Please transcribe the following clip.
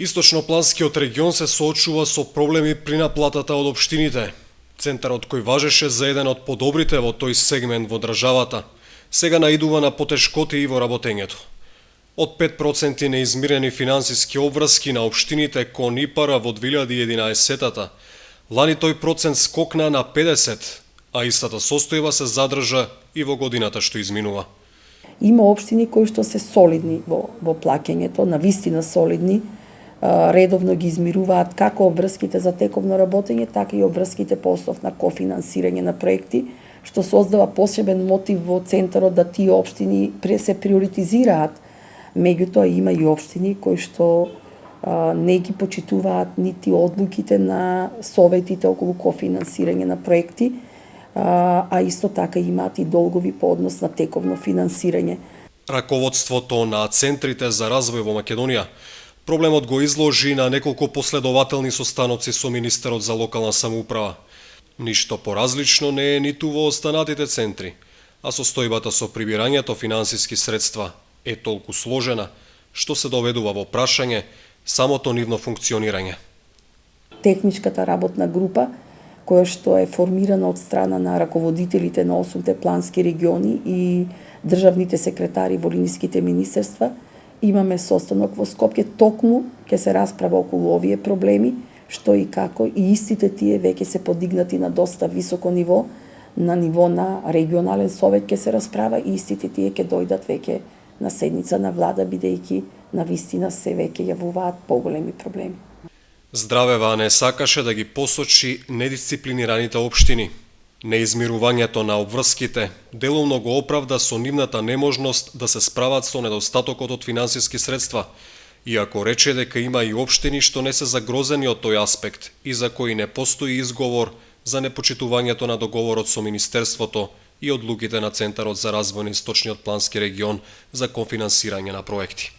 Источнопланскиот регион се соочува со проблеми при наплатата од општините. Центарот кој важеше за еден од подобрите во тој сегмент во државата, сега наидува на потешкоти и во работењето. Од 5% неизмирени финансиски обврски на општините кон ИПАР во 2011-та, лани тој процент скокна на 50%, а истата состојба се задржа и во годината што изминува. Има општини кои што се солидни во плаќањето, навистина солидни, редовно ги измируваат како обврските за тековно работење, така и обврските по основ на кофинансирање на проекти, што создава посебен мотив во центарот да тие општини се приоритизираат. Меѓутоа има и општини кои што не ги почитуваат нити одлуките на советите околу кофинансирање на проекти, а исто така имаат и долгови по однос на тековно финансирање. Раководството на центрите за развој во Македонија проблемот го изложи на неколку последователни состаноци со министерот за локална самоуправа. Ништо поразлично не е ниту во останатите центри, а состојбата со прибирањето финансиски средства е толку сложена, што се доведува во прашање самото нивно функционирање. Техничката работна група, која што е формирана од страна на раководителите на 8 плански региони и државните секретари во линиските министерства, имаме состанок во Скопје, токму ќе се расправа околу овие проблеми, што и како, и истите тие веќе се подигнати на доста високо ниво на регионален совет ќе се расправа, и истите тие ќе дојдат веќе на седница на влада, бидејќи на вистина се веќе јавуваат поголеми проблеми. Здравева не сакаше да ги посочи недисциплинираните општини. Неизмирувањето на обврските делумно го оправда со нивната неможност да се справат со недостатокот од финансиски средства, иако рече дека има и општини што не се загрозени од тој аспект и за кои не постои изговор за непочитувањето на договорот со Министерството и одлуките на Центарот за развој на Источниот плански регион за кофинансирање на проекти.